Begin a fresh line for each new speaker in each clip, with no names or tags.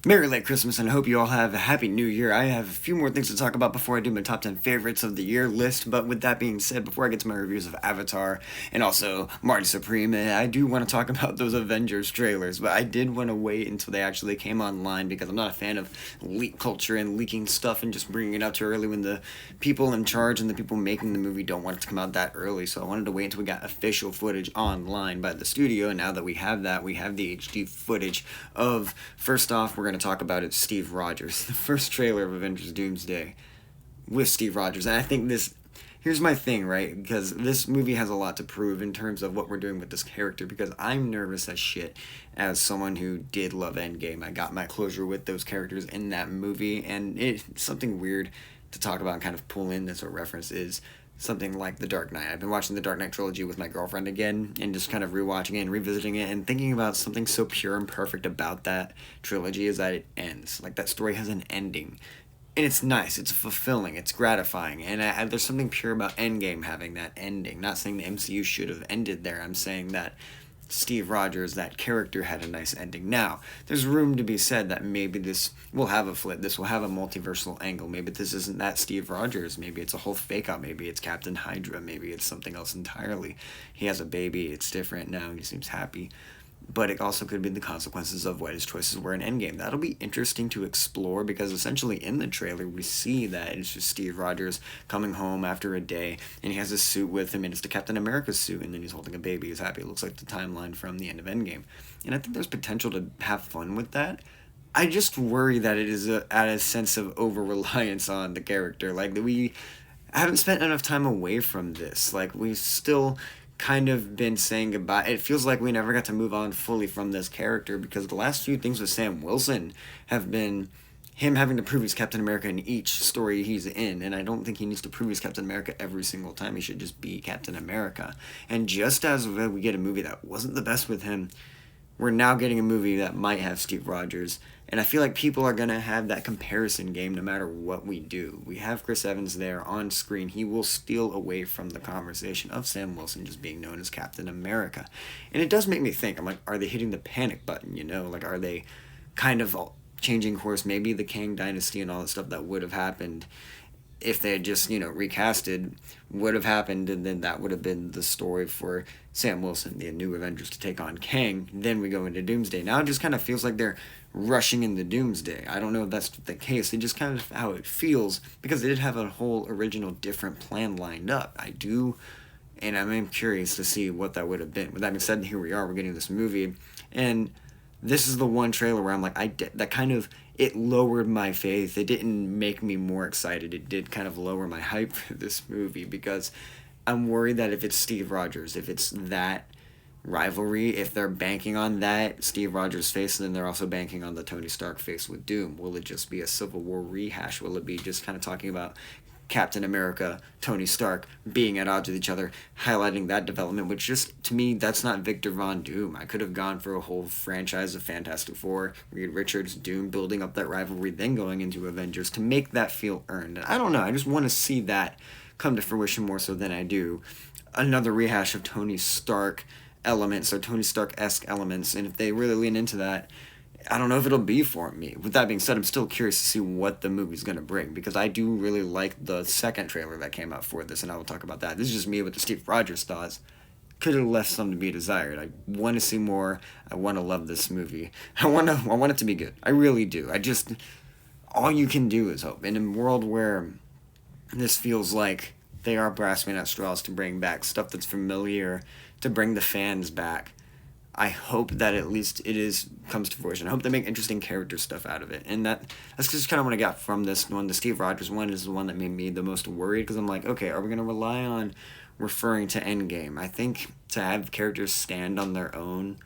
Merry late Christmas, and I hope you all have a happy new year. I have a few more things to talk about before I do my top 10 favorites of the year list, but with that being said, before I get to my reviews of Avatar and also Marty Supreme, I do want to talk about those Avengers trailers, but I did want to wait until they actually came online because I'm not a fan of leak culture and leaking stuff and just bringing it out too early when the people in charge and the people making the movie don't want it to come out that early. So I wanted to wait until we got official footage online by the studio, and now that we have that, we have the HD footage of, first off, we're going to talk about it, Steve Rogers, the first trailer of Avengers Doomsday with Steve Rogers. And I think this, here's my thing, right? Because this movie has a lot to prove in terms of what we're doing with this character, because I'm nervous as shit as someone who did love Endgame. I got my closure with those characters in that movie, and it's something weird to talk about and kind of pull in this or reference is something like The Dark Knight. I've been watching the Dark Knight trilogy with my girlfriend again and just kind of rewatching it and revisiting it and thinking about something so pure and perfect about that trilogy is that it ends. Like, that story has an ending. And it's nice, it's fulfilling, it's gratifying, and there's something pure about Endgame having that ending. Not saying the MCU should have ended there, I'm saying that Steve Rogers, that character, had a nice ending. Now, there's room to be said that maybe this will have a flip, this will have a multiversal angle. Maybe this isn't that Steve Rogers, maybe it's a whole fake out, maybe it's Captain Hydra, maybe it's something else entirely. He has a baby, it's different now, he seems happy. But it also could be the consequences of what his choices were in Endgame. That'll be interesting to explore because essentially in the trailer we see that it's just Steve Rogers coming home after a day and he has a suit with him and it's the Captain America suit and then he's holding a baby. He's happy. It looks like the timeline from the end of Endgame. And I think there's potential to have fun with that. I just worry that it is at a sense of over-reliance on the character. Like, we haven't spent enough time away from this. Like, we still kind of been saying goodbye. It feels like we never got to move on fully from this character because the last few things with Sam Wilson have been him having to prove he's Captain America in each story he's in, and I don't think he needs to prove he's Captain America every single time. He should just be Captain America. And just as we get a movie that wasn't the best with him, we're now getting a movie that might have Steve Rogers, and I feel like people are going to have that comparison game no matter what we do. We have Chris Evans there on screen. He will steal away from the conversation of Sam Wilson just being known as Captain America. And it does make me think, I'm like, are they hitting the panic button, you know? Like, are they kind of changing course? Maybe the Kang Dynasty and all that stuff that would have happened if they had just, recasted, would have happened, and then that would have been the story for Sam Wilson, the new Avengers, to take on Kang. Then we go into Doomsday. Now it just kind of feels like they're rushing into Doomsday. I don't know if that's the case. It just kind of how it feels, because they did have a whole original different plan lined up. I do, and I'm curious to see what that would have been. With that being said, here we are, we're getting this movie, and this is the one trailer where I'm like, that kind of, it lowered my faith. It didn't make me more excited. It did kind of lower my hype for this movie because I'm worried that if it's Steve Rogers, if it's that rivalry, if they're banking on that Steve Rogers face, then they're also banking on the Tony Stark face with Doom. Will it just be a Civil War rehash? Will it be just kind of talking about Captain America, Tony Stark being at odds with each other, highlighting that development, which just, to me, that's not Victor Von Doom. I could have gone for a whole franchise of Fantastic Four, Reed Richards, Doom, building up that rivalry, then going into Avengers to make that feel earned. And I don't know, I just want to see that come to fruition more so than I do another rehash of Tony Stark elements or Tony Stark-esque elements, and if they really lean into that, I don't know if it'll be for me. With that being said, I'm still curious to see what the movie's going to bring, because I do really like the second trailer that came out for this, and I will talk about that. This is just me with the Steve Rogers thoughts. Could have left some to be desired. I want to see more. I want to love this movie. I want it to be good. I really do. All you can do is hope. In a world where this feels like they are grasping at straws to bring back stuff that's familiar, to bring the fans back, I hope that at least comes to fruition. I hope they make interesting character stuff out of it. And that's just kind of what I got from this one. The Steve Rogers one is the one that made me the most worried, because I'm like, okay, are we going to rely on referring to Endgame? I think to have characters stand on their own,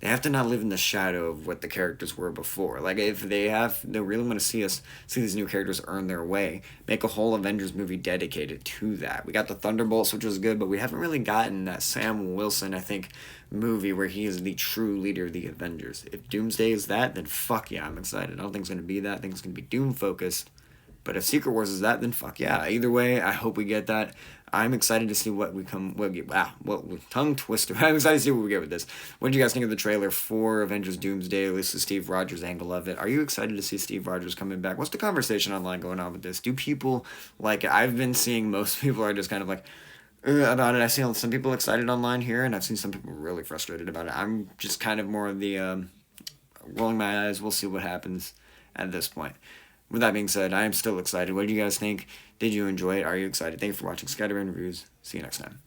they have to not live in the shadow of what the characters were before. Like, if they really want to see these new characters earn their way, make a whole Avengers movie dedicated to that. We got the Thunderbolts, which was good, but we haven't really gotten that Sam Wilson, I think, movie where he is the true leader of the Avengers. If Doomsday is that, then fuck yeah, I'm excited. I don't think it's going to be that. I think it's going to be Doom-focused. But if Secret Wars is that, then fuck yeah. Either way, I hope we get that. I'm excited to see what we come. Tongue twister. I'm excited to see what we get with this. What do you guys think of the trailer for Avengers Doomsday? At least the Steve Rogers angle of it. Are you excited to see Steve Rogers coming back? What's the conversation online going on with this? Do people like it? I've been seeing most people are just kind of like about it. I've seen some people excited online here, and I've seen some people really frustrated about it. I'm just kind of more of the rolling my eyes. We'll see what happens at this point. With that being said, I am still excited. What do you guys think? Did you enjoy it? Are you excited? Thank you for watching Skyrim Reviews. See you next time.